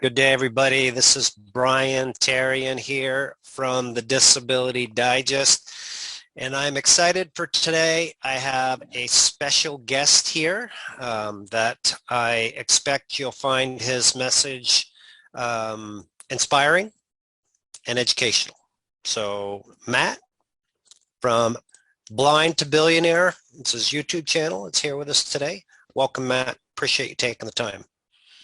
Good day, everybody. This is Brian Tarian here from the Disability Digest, and I'm excited for today. I have a special guest here that I expect you'll find his message inspiring and educational. So Matt from Blind to Billionaire, it's his YouTube channel. It's here with us today. Welcome, Matt. Appreciate you taking the time.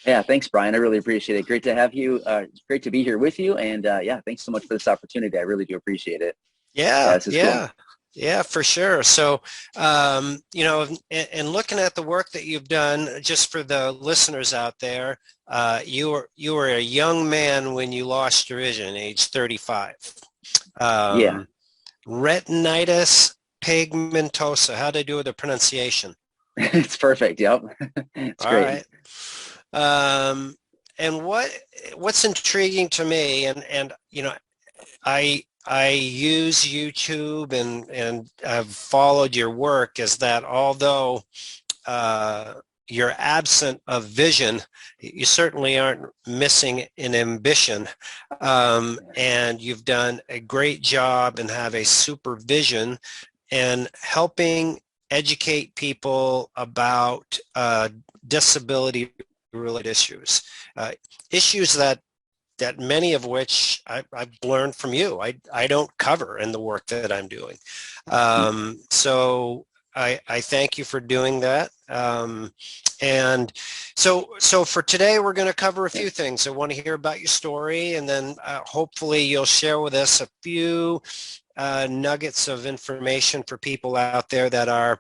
Yeah, thanks, Brian. I really appreciate it. Great to have you. Great to be here with you. And yeah, thanks so much for this opportunity. I really do appreciate it. This is cool. Yeah, for sure. So, and looking at the work that you've done, just for the listeners out there, you were a young man when you lost your vision, age 35. Yeah. Retinitis pigmentosa. How do I do with the pronunciation? It's perfect. Yep. It's great. All right. And what's intriguing to me, and I use YouTube and I've followed your work, is that although you're absent of vision, you certainly aren't missing in ambition, and you've done a great job and have a supervision and helping educate people about disability related issues that many of which I've learned from you. I don't cover in the work that I'm doing. So I thank you for doing that. And so for today, we're going to cover a few things. I want to hear about your story, and then hopefully you'll share with us a few nuggets of information for people out there that are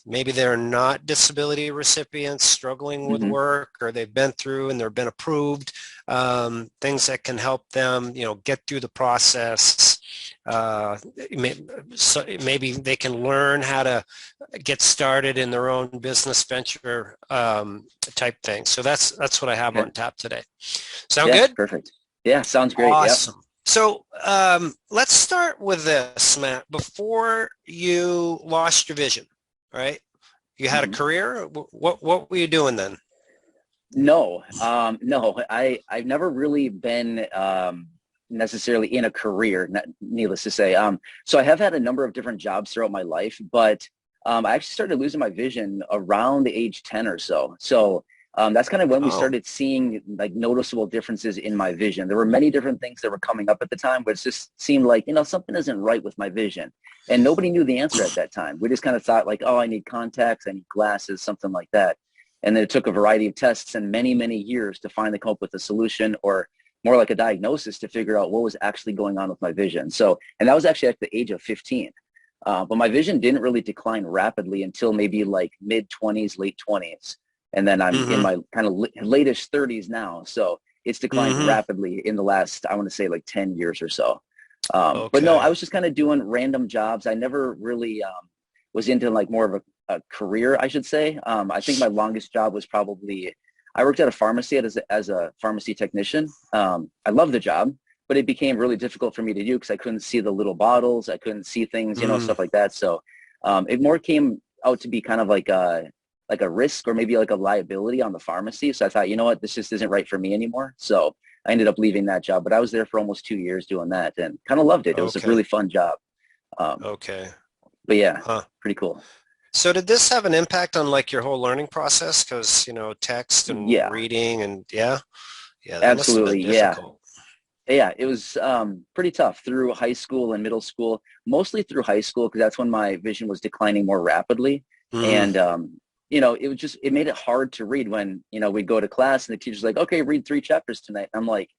maybe they're not disability recipients struggling with work, or they've been through and they've been approved, things that can help them get through the process. Maybe they can learn how to get started in their own business venture type thing. So that's what I have on tap today. Sound good? Perfect. Yeah, sounds great. Awesome. Yep. So let's start with this, Matt. Before you lost your vision, right? You had a career. What were you doing then? No. I've never really been necessarily in a career, needless to say. So I have had a number of different jobs throughout my life, but I actually started losing my vision around the age 10 or so. So that's kind of when we started seeing like noticeable differences in my vision. There were many different things that were coming up at the time, but it just seemed like, something isn't right with my vision. And nobody knew the answer at that time. We just kind of thought like, oh, I need contacts, I need glasses, something like that. And then it took a variety of tests and many, many years to finally come up with a solution, or more like a diagnosis, to figure out what was actually going on with my vision. So, and that was actually at the age of 15. But my vision didn't really decline rapidly until maybe like mid-20s, late 20s. And then I'm in my kind of latest 30s now. So it's declined rapidly in the last, I want to say like 10 years or so. But no, I was just kind of doing random jobs. I never really was into like more of a career, I should say. I think my longest job was probably, I worked at a pharmacy as a pharmacy technician. I loved the job, but it became really difficult for me to do because I couldn't see the little bottles. I couldn't see things, stuff like that. So it more came out to be kind of like a risk, or maybe like a liability on the pharmacy. So I thought, you know what, this just isn't right for me anymore. So I ended up leaving that job, but I was there for almost 2 years doing that and kind of loved it. It was a really fun job. But yeah, pretty cool. So did this have an impact on like your whole learning process? Because, text and reading and absolutely. Yeah, it was pretty tough through high school and middle school, mostly through high school, because that's when my vision was declining more rapidly. And it made it hard to read when, we'd go to class and the teacher's like, okay, read 3 chapters tonight. I'm like,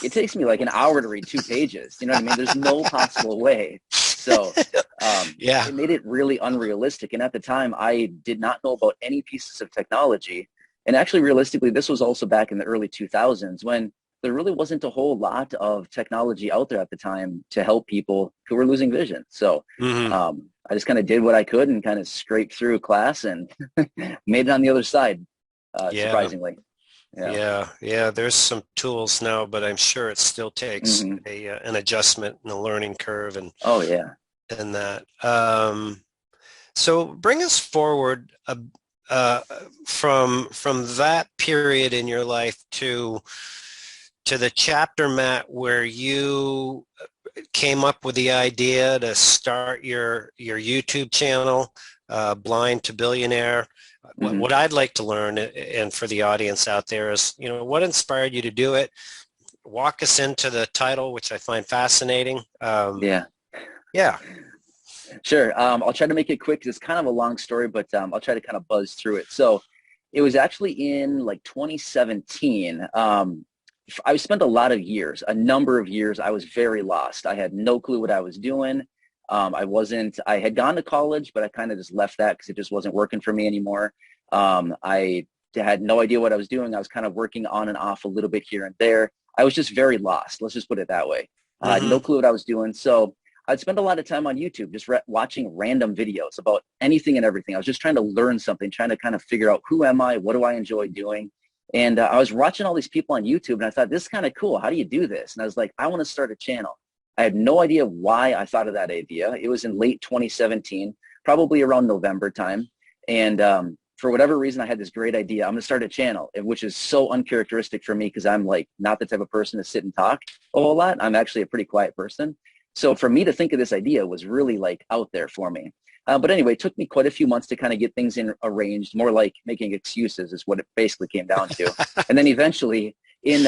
it takes me like an hour to read 2 pages. You know what I mean? There's no possible way. So it made it really unrealistic. And at the time, I did not know about any pieces of technology. And actually, realistically, this was also back in the early 2000s when there really wasn't a whole lot of technology out there at the time to help people who were losing vision. So I just kind of did what I could and kind of scraped through class and made it on the other side, surprisingly. Yeah. There's some tools now, but I'm sure it still takes an adjustment and a learning curve. And and that. So bring us forward from that period in your life to to the chapter, Matt, where you came up with the idea to start your YouTube channel, Blind to Billionaire. Hmm. What I'd like to learn, and for the audience out there, is what inspired you to do it. Walk us into the title, which I find fascinating. Yeah. Yeah. Sure. I'll try to make it quick 'cause it's kind of a long story, but I'll try to kind of buzz through it. So it was actually in like 2017. I spent a lot of years, a number of years, I was very lost. I had no clue what I was doing. I had gone to college, but I kind of just left that because it just wasn't working for me anymore. I had no idea what I was doing. I was kind of working on and off a little bit here and there. I was just very lost. Let's just put it that way. No Mm-hmm. clue what I was doing. So I'd spend a lot of time on YouTube just watching random videos about anything and everything. I was just trying to learn something, trying to kind of figure out who am I, what do I enjoy doing? And I was watching all these people on YouTube and I thought, this is kind of cool. How do you do this? And I was like, I want to start a channel. I had no idea why I thought of that idea. It was in late 2017, probably around November time. And for whatever reason, I had this great idea. I'm going to start a channel, which is so uncharacteristic for me because I'm like not the type of person to sit and talk a whole lot. I'm actually a pretty quiet person. So for me to think of this idea was really like out there for me. But anyway, it took me quite a few months to kind of get things arranged, more like making excuses is what it basically came down to. And then eventually in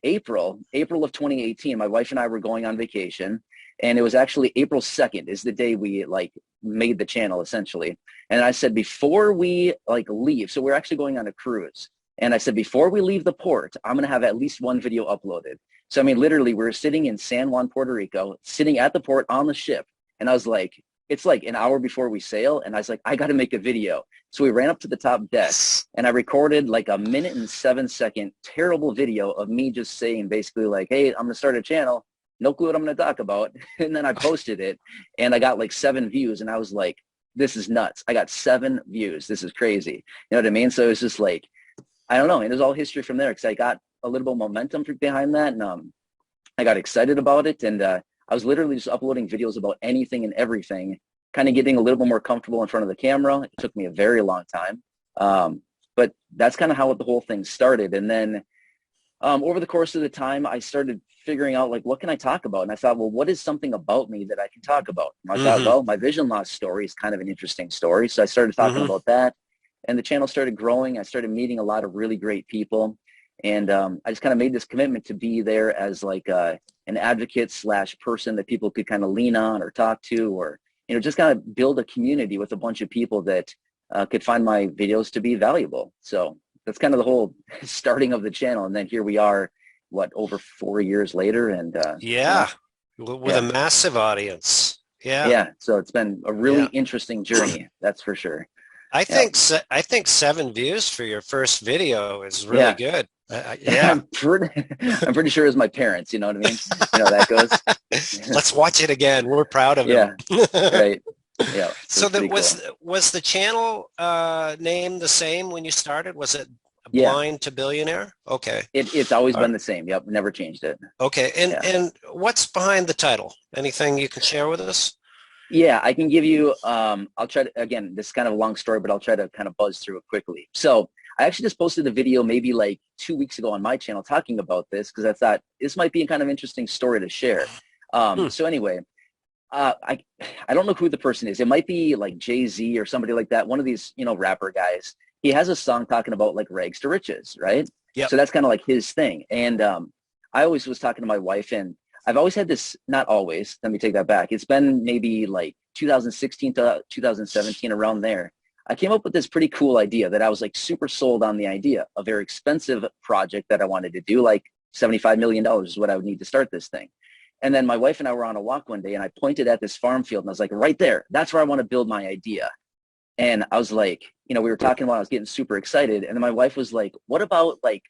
April of 2018, my wife and I were going on vacation, and it was actually April 2nd is the day we like made the channel essentially. And I said, before we like leave, so we're actually going on a cruise. And I said, before we leave the port, I'm going to have at least one video uploaded. So, I mean, literally, we're sitting in San Juan, Puerto Rico, sitting at the port on the ship. And I was like, it's like an hour before we sail. And I was like, I got to make a video. So we ran up to the top deck and I recorded like a 1:07 terrible video of me just saying basically like, hey, I'm going to start a channel. No clue what I'm going to talk about. And then I posted it and I got like 7 views. And I was like, this is nuts. I got 7 views. This is crazy. You know what I mean? So it was just like, I don't know. And it was all history from there because I got a little bit of momentum behind that. And I got excited about it. And I was literally just uploading videos about anything and everything, kind of getting a little bit more comfortable in front of the camera. It took me a very long time. But that's kind of how the whole thing started. And then over the course of the time, I started figuring out, like, what can I talk about? And I thought, well, what is something about me that I can talk about? And I thought, well, my vision loss story is kind of an interesting story. So I started talking Mm-hmm. about that. And the channel started growing. I started meeting a lot of really great people. And I just kind of made this commitment to be there as like an advocate / person that people could kind of lean on or talk to, or, you know, just kind of build a community with a bunch of people that could find my videos to be valuable. So that's kind of the whole starting of the channel. And then here we are, what, over 4 years later. And Yeah. With a yeah, massive audience. Yeah. yeah. So it's been a really Yeah. interesting journey. That's for sure. I Yeah. think I think 7 views for your first video is really Yeah. good. Yeah. I'm pretty sure it was my parents, you know what I mean? You know, that goes. Let's watch it again. We're proud of them. Yeah, right. Yeah, so So it's that pretty cool. was the channel name the same when you started? Was it Yeah, Blind to Billionaire? Okay. it's always All right. been the same. Yep, never changed it. Okay. And Yeah. and what's behind the title? Anything you can share with us? Yeah, I can give you, I'll try to, again, this is kind of a long story, but I'll try to kind of buzz through it quickly. So I actually just posted a video maybe like 2 weeks ago on my channel talking about this because I thought this might be a kind of interesting story to share. Hmm. So anyway, I don't know who the person is. It might be like Jay-Z or somebody like that. One of these, you know, rapper guys. He has a song talking about like rags to riches, right? Yep. So that's kind of like his thing. And I always was talking to my wife, and I've always had this, not always, let me take that back. It's been maybe like 2016 to 2017, around there. I came up with this pretty cool idea that I was like super sold on the idea. A very expensive project that I wanted to do, like $75 million is what I would need to start this thing. And then my wife and I were on a walk one day and I pointed at this farm field and I was like, right there, that's where I want to build my idea. And I was like, you know, we were talking about, I was getting super excited. And then my wife was like, what about like,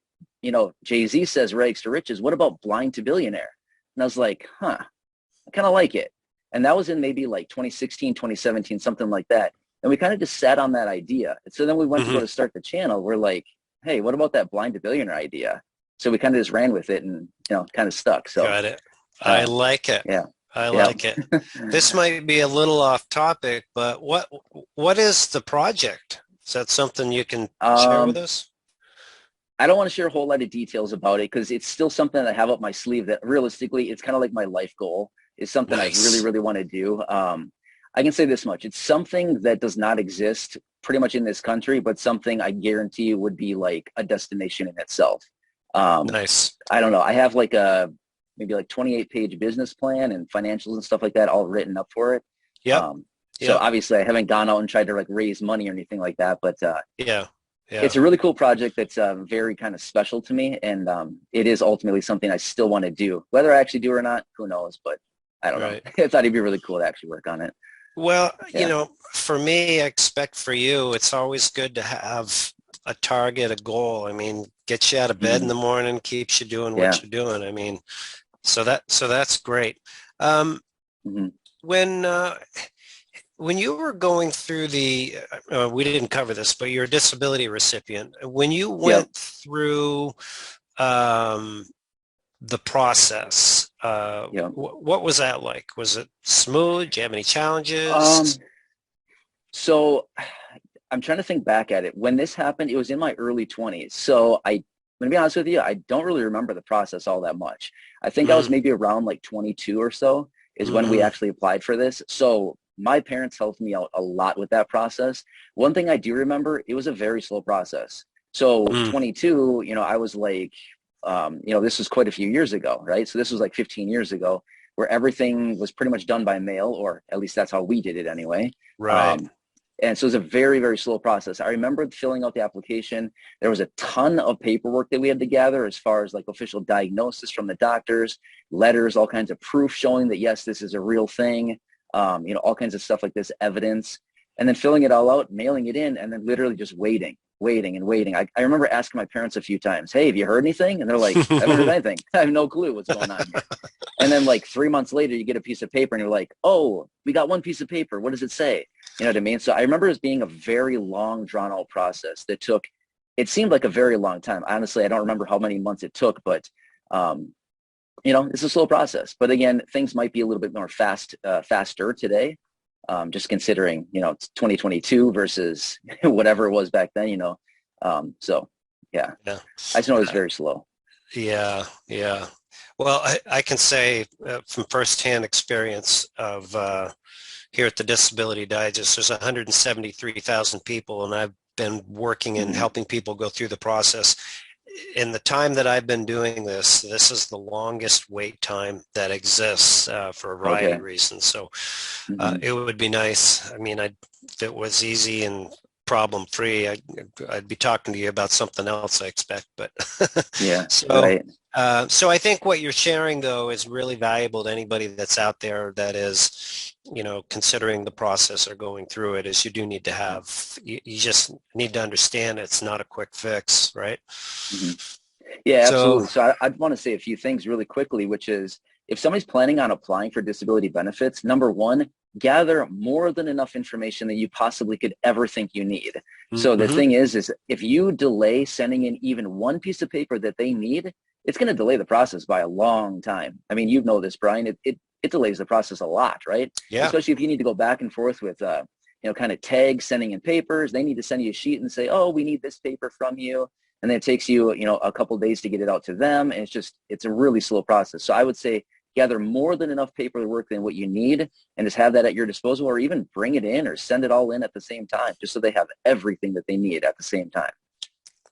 you know, Jay-Z says rags to riches. What about blind to billionaire? And I was like, huh, I kind of like it. And that was in maybe like 2016, 2017, something like that. And we kind of just sat on that idea. And so then we went to go Hmm. to start the channel. We're like, hey, what about that blind to billionaire idea? So we kind of just ran with it and, you know, kind of stuck. So, Got it. I uh, like it. yeah, I yeah. like it. This might be a little off topic, but what is the project? Is that something you can share with Um, us? I don't want to share a whole lot of details about it because it's still something that I have up my sleeve that realistically, it's kind of like my life goal. Is something I really, Nice. really want to do. I can say this much. It's something that does not exist pretty much in this country, but something I guarantee you would be like a destination in itself. Um, Nice. I don't know. I have like a maybe like 28-page business plan and financials and stuff like that all written up for it. Yep. Um, so Yep. obviously I haven't gone out and tried to like raise money or anything like that, but Yeah. it's Yeah. a really cool project that's very kind of special to me. And it is ultimately something I still want to do. Whether I actually do or not, who knows? But I don't know. Right. I thought it'd be really cool to actually work on it. Well, Yeah. for me, I expect for you, it's always good to have a target, a goal. I mean, gets you out of bed in Hmm. the morning, keeps you doing Yeah. what you're doing. I mean, so that's great. Um, Hmm. when when you were going through we didn't cover this, but you're a disability recipient. When you Yep. went through um, the process, Yep. what was that like? Was it smooth? Do you have any Um, challenges? so I'm trying to think back at it. When this happened, it was in my early 20s. So I'm going to be honest with you, I don't really remember the process all that much. I think I was Mm, maybe around like 22 or so is when we mm, actually applied for this. So my parents helped me out a lot with that process. One thing I do remember, it was a very slow process. So mm, 22, I was like, this was quite a few years ago, right? So this was like 15 years ago where everything was pretty much done by mail, or at least that's how we did it anyway. right. Um, and so it was a very, very slow process. I remember filling out the application. There was a ton of paperwork that we had to gather as far as like official diagnosis from the doctors, letters, all kinds of proof showing that, yes, this is a real thing, all kinds of stuff like this, evidence, and then filling it all out, mailing it in, and then literally just waiting and waiting. I remember asking my parents a few times, hey, have you heard anything? And they're like, I haven't heard anything. I have no clue what's going on here. And then like 3 months later, you get a piece of paper and you're like, oh, we got one piece of paper. What does it say? You know what I mean? So I remember it being a very long, drawn out process that took, it seemed like a very long time. Honestly, I don't remember how many months it took, but, it's a slow process. But again, things might be a little bit more faster today. Just considering, it's 2022 versus whatever it was back then. So yeah, Yeah. I just know it was very slow. Yeah, yeah. Well, I can say from firsthand experience of here at the Disability Digest, there's 173,000 people, and I've been working and Mhm. helping people go through the process. In the time that I've been doing this, this is the longest wait time that exists for a variety Okay. of reasons. So Hmm. it would be nice. I mean, if it was easy and problem free, I'd be talking to you about something else, I expect. But Yeah. so, Right. so I think what you're sharing though is really valuable to anybody that's out there that is, considering the process or going through it. Is you do need to have, you just need to understand it's not a quick fix, right? Hmm. Yeah, So, absolutely. So I'd want to say a few things really quickly, which is if somebody's planning on applying for disability benefits, number one, gather more than enough information that you possibly could ever think you need. So the mhm, thing is if you delay sending in even one piece of paper that they need, it's going to delay the process by a long time. I mean, you know this, Brian, it delays the process a lot, right? yeah, Especially if you need to go back and forth with, kind of tag sending in papers. They need to send you a sheet and say, oh, we need this paper from you, and then it takes you, a couple days to get it out to them. And it's a really slow process. So I would say gather more than enough paperwork than what you need and just have that at your disposal, or even bring it in or send it all in at the same time, just so they have everything that they need at the same time.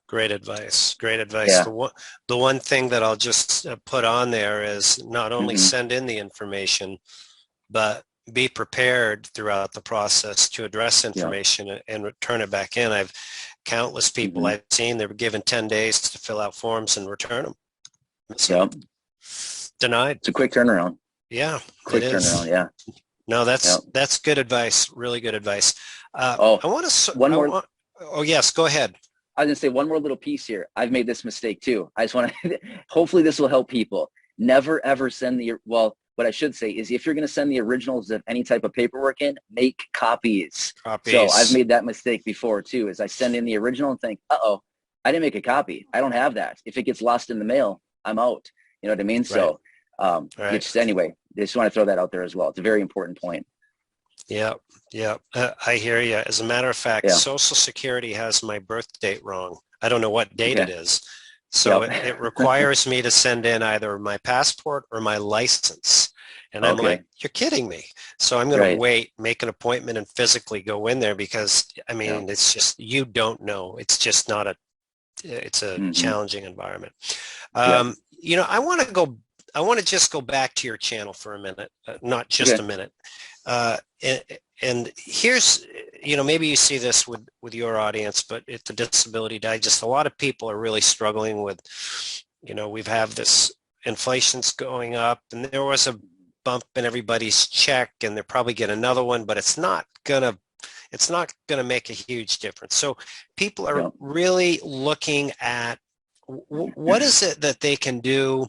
great advice. Great advice. Yeah. The one thing that I'll just put on there is not only Hmm. send in the information, but be prepared throughout the process to address Yeah. information and return it back in. I've countless people Hmm. I've seen, they were given 10 days to fill out forms and return them. Missing Yeah. them. Denied. It's a quick turnaround. Yeah, it Quick turnaround. is. Yeah. No, Yeah. that's good advice. Really good advice. Oh, I want to, one I more. want, oh yes, go ahead. I was gonna say one more little piece here. I've made this mistake too. I just want to, hopefully this will help people. Never ever send well, what I should say is if you're going to send the originals of any type of paperwork in, make copies. So I've Copies. made that mistake before too, is I send in the original and think, uh-oh, I didn't make a copy. I don't have that. If it gets lost in the mail, I'm out. You know what I mean? Right. So, Right. it's anyway, I just want to throw that out there as well. It's a very important point. Yeah. Yeah. I hear you. As a matter of fact, Yeah. Social Security has my birth date wrong. I don't know what date it Okay. is. So Yep. it requires me to send in either my passport or my license. And I'm like, Okay. you're kidding me. So I'm going to Right. wait, make an appointment and physically go in there because I Yeah. mean, it's just, you don't know. It's just not it's a Hmm. challenging environment. Yep. I want to just go back to your channel for a minute, not just a Okay. minute. Uh, and, and here's, maybe you see this with your audience, but at the Disability Digest, a lot of people are really struggling with, we've have this inflation's going up and there was a bump in everybody's check and they'll probably get another one, but it's not gonna make a huge difference. So people are Yep. really looking at what is it that they can do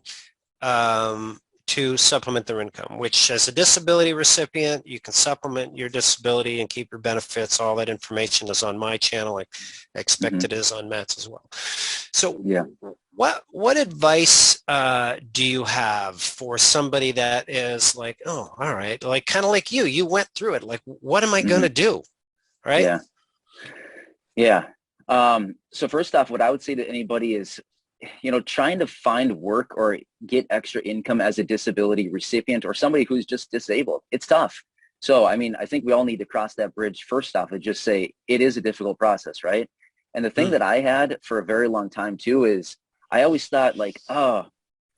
to supplement their income, which as a disability recipient, you can supplement your disability and keep your benefits. All that information is on my channel. I expect Hmm. it is on Matt's as well. So Yeah. what advice do you have for somebody that is like, oh, all right, like kind of like you went through it. Like, what am I going Hmm. to do? Right? Yeah. Yeah. So first off, what I would say to anybody is, trying to find work or get extra income as a disability recipient or somebody who's just disabled. It's tough. So, I mean, I think we all need to cross that bridge first off and just say it is a difficult process, right? And the thing Mm, that I had for a very long time too is I always thought like, oh,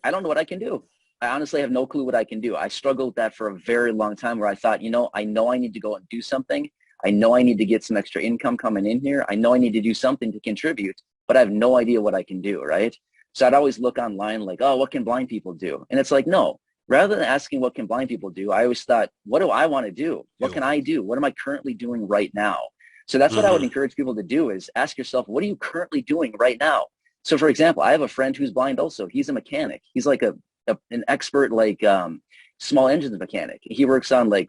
I don't know what I can do. I honestly have no clue what I can do. I struggled with that for a very long time where I thought, I know I need to go and do something. I know I need to get some extra income coming in here. I know I need to do something to contribute, but I have no idea what I can do, right? So I'd always look online like, oh, what can blind people do? And it's like, no, rather than asking what can blind people do, I always thought, what do I want to do? What you. can I do? What am I currently doing right now? So that's what I would Hmm. encourage people to do is ask yourself, what are you currently doing right now? So for example, I have a friend who's blind also. He's a mechanic. He's like an expert like small engines mechanic. He works on like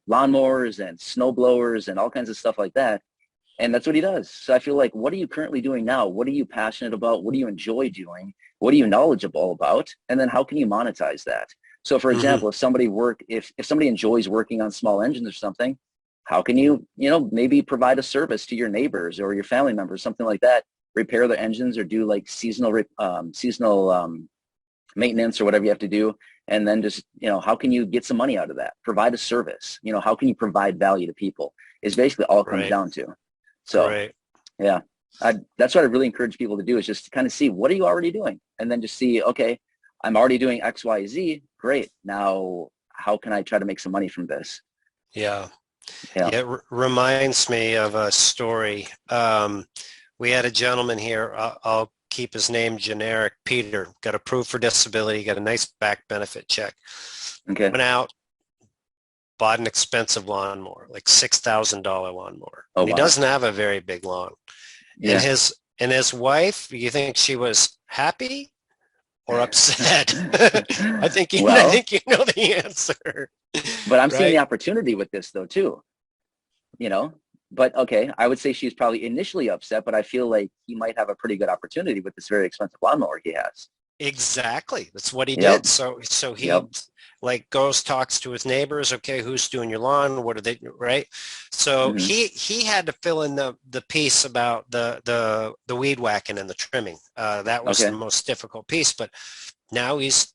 lawnmowers and snow blowers and all kinds of stuff like that. And that's what he does. So I feel like, what are you currently doing now? What are you passionate about? What do you enjoy doing? What are you knowledgeable about? And then how can you monetize that? So for Hmm. example, if somebody enjoys working on small engines or something, how can you, maybe provide a service to your neighbors or your family members, something like that, repair their engines or do like seasonal maintenance or whatever you have to do. And then just, how can you get some money out of that? Provide a service, how can you provide value to people is basically all it comes Right. down to. So Right. yeah, that's what I really encourage people to do is just to kind of see what are you already doing and then just see, okay, I'm already doing X, Y, Z. Great. Now, how can I try to make some money from this? Yeah. Yeah. Yeah, it reminds me of a story. We had a gentleman here, I'll keep his name generic, Peter, got approved for disability, got a nice back benefit check. Okay. Went out, bought an expensive lawnmower, like $6,000 lawnmower. Oh, And he wow. doesn't have a very big lawn. And Yeah. his wife, you think she was happy or upset? I Well, think you know the answer, but I'm seeing the right? opportunity with this though, too, you know, but okay, I would say she's probably initially upset, but I feel like he might have a pretty good opportunity with this very expensive lawnmower he has. Exactly. That's what he Yep. did. So Yep. he like goes, talks to his neighbors. Okay, who's doing your lawn? What are they, right? So Hmm. he had to fill in the piece about the weed whacking and the trimming. That was the Okay. most difficult piece. But now he's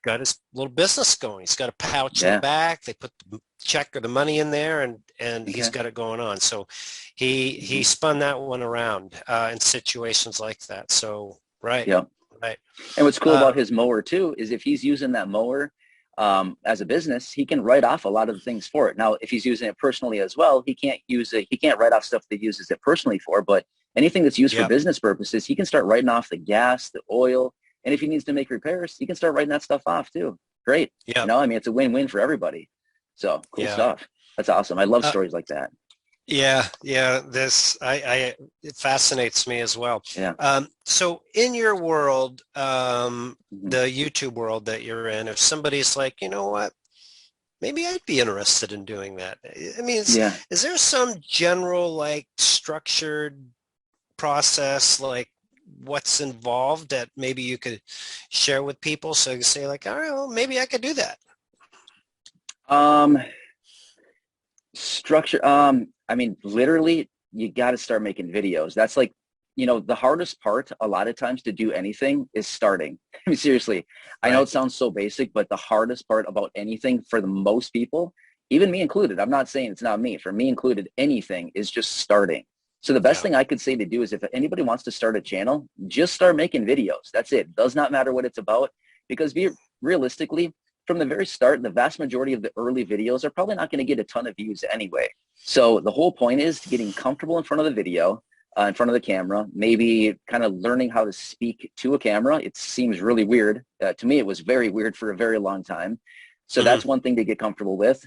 got his little business going. He's got a pouch in the Yeah. back. They put the check or the money in there, and he's Okay. got it going on. So he Hmm. spun that one around in situations like that. So right, Yep. right. And what's cool Uh, about his mower too is if he's using that mower as a business, he can write off a lot of the things for it. Now, if he's using it personally as well, he can't use it. He can't write off stuff that he uses it personally for. But anything that's used for yep, business purposes, he can start writing off the gas, the oil, and if he needs to make repairs, he can start writing that stuff off too. Great. yep, I mean, it's a win-win for everybody. So cool yeah. stuff. That's awesome. I love Uh, stories like that. yeah. It fascinates me as well. Yeah. So in your world, Hmm. the YouTube world that you're in, if somebody's like, you know what, maybe I'd be interested in doing that. I mean, Yeah. is there some general like structured process, like what's involved that maybe you could share with people so you say like, all right, well, maybe I could do that. Um, Structure. I mean, literally, you got to start making videos. That's like the hardest part a lot of times to do anything is starting. I mean, seriously, I know Right. it sounds so basic, but the hardest part about anything for the most people, even me included, I'm not saying it's not me, for me included, anything is just starting. So the best Yeah. thing I could say to do is if anybody wants to start a channel, just start making videos. That's it. Does not matter what it's about, because realistically, from the very start, the vast majority of the early videos are probably not going to get a ton of views anyway. So the whole point is getting comfortable in front of the video, in front of the camera, maybe kind of learning how to speak to a camera. It seems really weird. To me, it was very weird for a very long time. So Hmm. that's one thing to get comfortable with.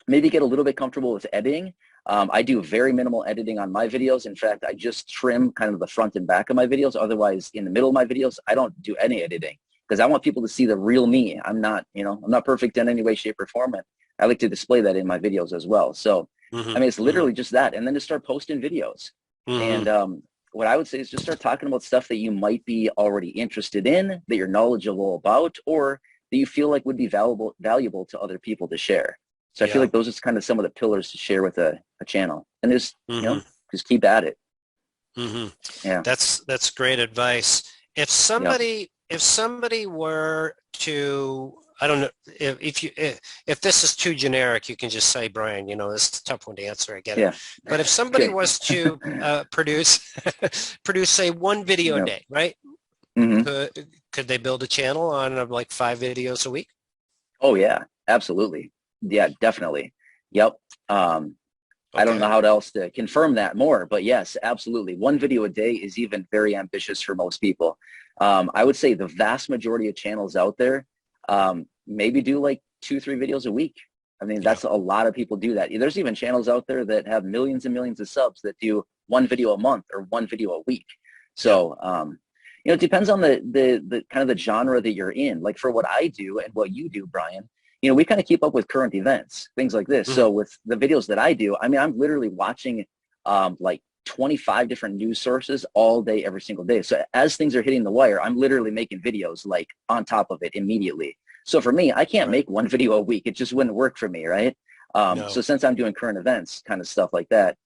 Maybe get a little bit comfortable with editing. I do very minimal editing on my videos. In fact, I just trim kind of the front and back of my videos. Otherwise, in the middle of my videos, I don't do any editing because I want people to see the real me. I'm not perfect in any way, shape, or form. And I like to display that in my videos as well. So, Hmm. I mean, it's Hmm. literally just that. And then to start posting videos. Hmm. And what I would say is just start talking about stuff that you might be already interested in, that you're knowledgeable about, or that you feel like would be valuable to other people to share. So I feel Yeah. like those are kind of some of the pillars to share with a channel, and just, Hmm. just keep at it. Hmm. Yeah. That's great advice. If Yep. somebody were to, I don't know, if this is too generic, you can just say, Brian, this is a tough one to answer. I get it. Yeah. But if somebody Okay. was to produce produce say one video a Yep. day, right? Hmm. Could they build a channel on like 5 videos a week? Oh yeah, absolutely. Yeah, definitely. Yep. Um, I don't know Okay. how else to confirm that more, but yes, absolutely. One video a day is even very ambitious for most people. I would say the vast majority of channels out there maybe do like 2, 3 videos a week. I mean, Yeah. that's a lot of people do that. There's even channels out there that have millions and millions of subs that do one video a month or one video a week. Yeah. So, it depends on the kind of the genre that you're in. Like for what I do and what you do, Brian, we kind of keep up with current events, things like this. Hmm. So with the videos that I do, I mean, I'm literally watching like 25 different news sources all day, every single day. So as things are hitting the wire, I'm literally making videos like on top of it immediately. So for me, I can't Right. make one video a week. It just wouldn't work for me, right? So No. since I'm doing current events, kind of stuff like that.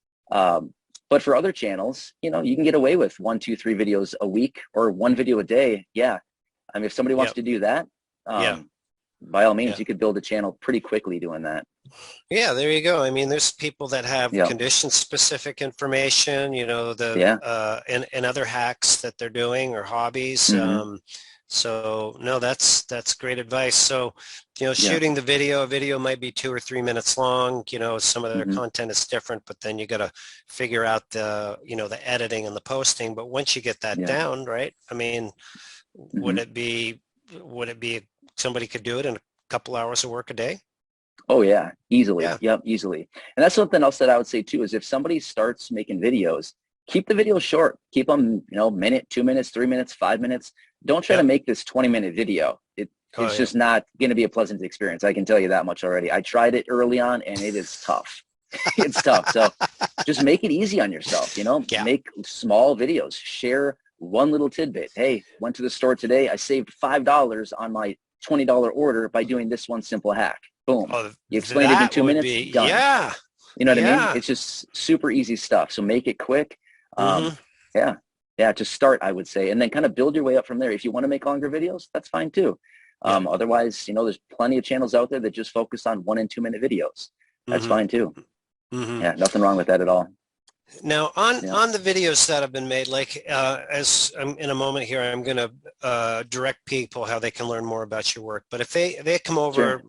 But for other channels, you can get away with 1, 2, 3 videos a week or one video a day. Yeah. I mean, if somebody wants Yep. to do that, Yeah. by all means, Yeah. you could build a channel pretty quickly doing that. Yeah, there you go. I mean, there's people that have Yeah. condition-specific information, Yeah. and other hacks that they're doing or hobbies. Hmm. So no, that's great advice. So, Yeah. shooting a video might be 2 or 3 minutes long. Some of their Hmm. content is different, but then you got to figure out the editing and the posting. But once you get that Yeah. down, right? I mean, Hmm. would it be somebody could do it in a couple hours of work a day? Oh yeah, easily. Yeah. Yep, easily. And that's something else that I would say too, is if somebody starts making videos, keep the videos short. Keep them, minute, 2 minutes, 3 minutes, 5 minutes. Don't try to Yep. make this 20-minute video. Oh, It's yeah. just not going to be a pleasant experience. I can tell you that much already. I tried it early on and it is tough. It's tough. So just make it easy on yourself, Yeah. make small videos, share one little tidbit. Hey, went to the store today. I saved $5 on my $20 order by doing this one simple hack. Boom. Oh, You explained it in that two would minutes, be, done. yeah, You know what I mean? yeah. It's just super easy stuff. So make it quick. Hmm. Yeah. Yeah. To start, I would say, and then kind of build your way up from there. If you want to make longer videos, that's fine too. Yeah. Otherwise, there's plenty of channels out there that just focus on 1 and 2 minute videos. That's Hmm. fine too. Hmm. Yeah. Nothing wrong with that at all. Now, on Yeah. on the videos that have been made, like as I'm in a moment here, I'm going to direct people how they can learn more about your work. But if they come Sure. over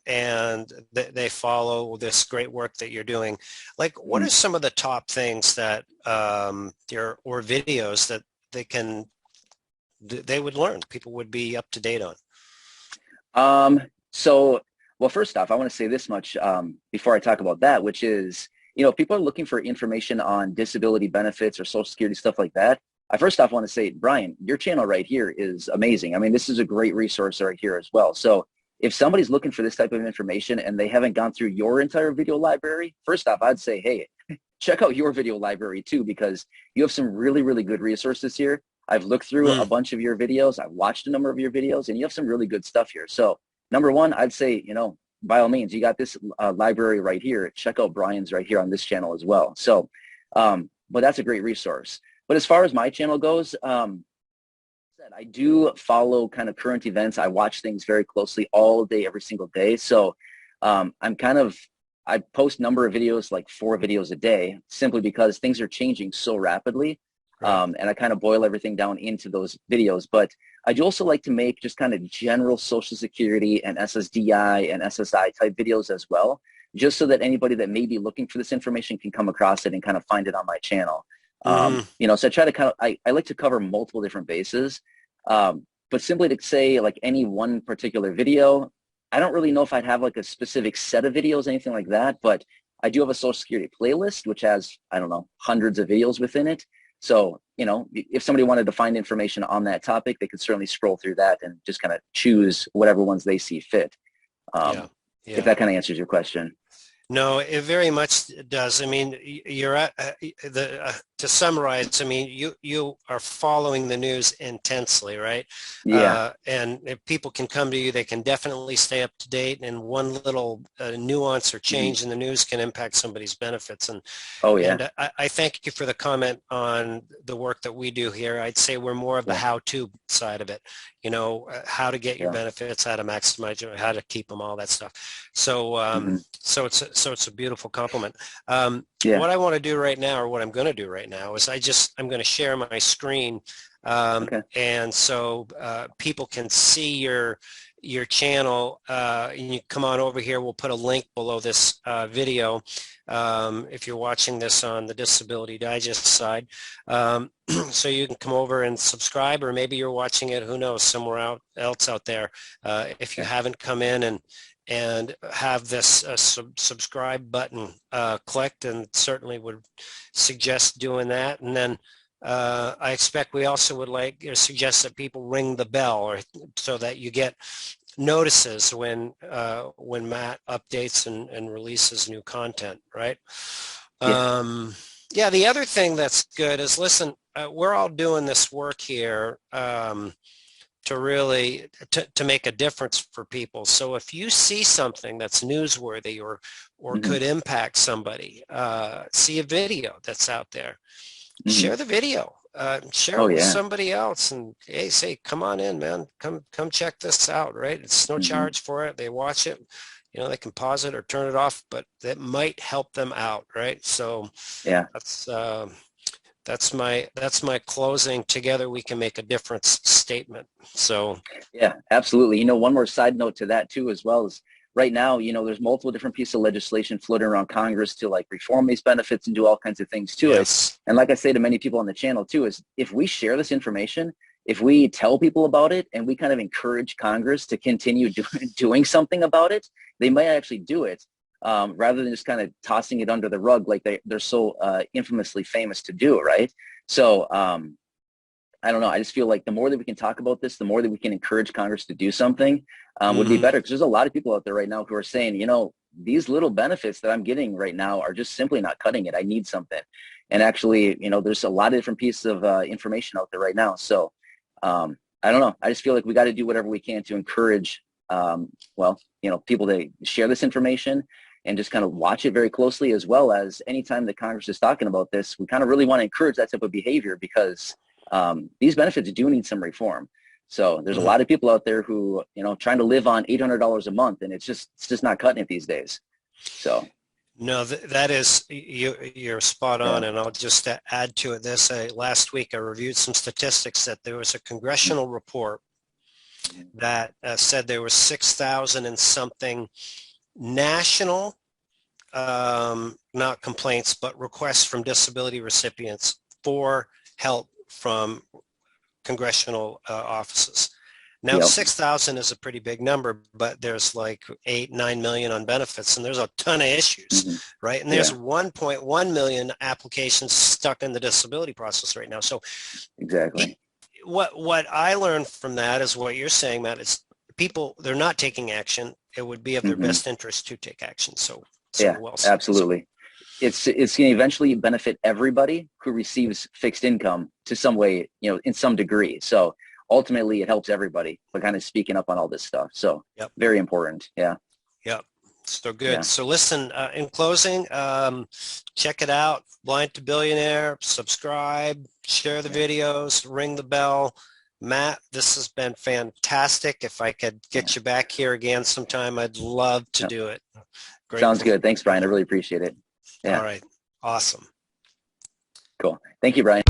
and they follow this great work that you're doing, like what Mhm. are some of the top things that your or videos that they can they would learn, people would be up to date on? So, well, first off, I want to say this much before I talk about that, which is, if people are looking for information on disability benefits or Social Security, stuff like that, I first off want to say, Brian, your channel right here is amazing. I mean, this is a great resource right here as well. So if somebody's looking for this type of information and they haven't gone through your entire video library, first off, I'd say, hey, check out your video library too, because you have some really, really good resources here. I've looked through a Mm, bunch of your videos. I've watched a number of your videos, and you have some really good stuff here. So number one, I'd say, by all means, you got this library right here. Check out Brian's right here on this channel as well. So, but that's a great resource. But as far as my channel goes, I do follow kind of current events. I watch things very closely all day, every single day. So I'm kind of, I post number of videos, like 4 videos a day, simply because things are changing so rapidly. Right. And I kind of boil everything down into those videos. But I do also like to make just kind of general Social Security and SSDI and SSI type videos as well, just so that anybody that may be looking for this information can come across it and kind of find it on my channel. So I try to kind of, I like to cover multiple different bases. But simply to say like any one particular video, I don't really know if I'd have like a specific set of videos, anything like that, but I do have a Social Security playlist, which has, I don't know, hundreds of videos within it. So, if somebody wanted to find information on that topic, they could certainly scroll through that and just kind of choose whatever ones they see fit. Yeah. If that kind of answers your question. No, it very much does. I mean, you're at to summarize. I mean, you are following the news intensely, right? Yeah. And if people can come to you, they can definitely stay up to date. And one little nuance or change in the news can impact somebody's benefits. Oh yeah. And I thank you for the comment on the work that we do here. I'd say we're more of the how-to side of it. How to get your benefits, how to maximize your, how to keep them, all that stuff. So, so it's a beautiful compliment. What I want to do right now, or what I'm going to do right now, is I'm going to share my screen, and so people can see your channel. And you come on over here. We'll put a link below this video if you're watching this on the Disability Digest side. So you can come over and subscribe, or maybe you're watching it, who knows, somewhere else out there. If you haven't come in and have this subscribe button clicked, and certainly would suggest doing that. And then I expect we also would like or suggest that people ring the bell, or so that you get notices when Matt updates and releases new content, right? The other thing that's good is, listen, we're all doing this work here to really to make a difference for people. So if you see something that's newsworthy or could impact somebody, see a video that's out there, share the video, share it with somebody else, and hey, say, come on in, man, come check this out, right? It's no charge for it. They watch it, they can pause it or turn it off, but that might help them out, right? So that's my closing. Together we can make a difference statement. So yeah, absolutely. One more side note to that too, as well, is right now, there's multiple different pieces of legislation floating around Congress to like reform these benefits and do all kinds of things to it. And like I say to many people on the channel too, is if we share this information, if we tell people about it and we kind of encourage Congress to continue doing something about it, they might actually do it. Rather than just kind of tossing it under the rug like they're so infamously famous to do, right? So I don't know. I just feel like the more that we can talk about this, the more that we can encourage Congress to do something would be better, because there's a lot of people out there right now who are saying, these little benefits that I'm getting right now are just simply not cutting it. I need something. And actually, there's a lot of different pieces of information out there right now. So I don't know. I just feel like we got to do whatever we can to encourage, people to share this information and just kind of watch it very closely, as well as anytime that Congress is talking about this, we kind of really want to encourage that type of behavior, because these benefits do need some reform. So there's a lot of people out there who, trying to live on $800 a month, and it's just not cutting it these days. So. No, that is, you're spot on. And I'll just add to it this. Last week I reviewed some statistics that there was a congressional report that said there was 6,000 and something national, not complaints, but requests from disability recipients for help from congressional offices. Now, 6,000 is a pretty big number, but there's like 8-9 million on benefits, and there's a ton of issues, right? And there's 1.1 million applications stuck in the disability process right now. So exactly. What I learned from that is what you're saying, Matt, is people, they're not taking action. It would be of their best interest to take action. So well said. Absolutely. It's going to eventually benefit everybody who receives fixed income to some way, in some degree. So ultimately it helps everybody by kind of speaking up on all this stuff. So very important. Yeah. Yep. So good. Yeah. So listen, in closing, check it out. Blind to Billionaire, subscribe, share the Yeah. videos, ring the bell. Matt, this has been fantastic. If I could Yeah. get you back here again sometime, I'd love to No, do it. sounds Grateful. good. Thanks, Brian. I really appreciate it. All Yeah. right. Awesome. Cool. Thank you, Brian.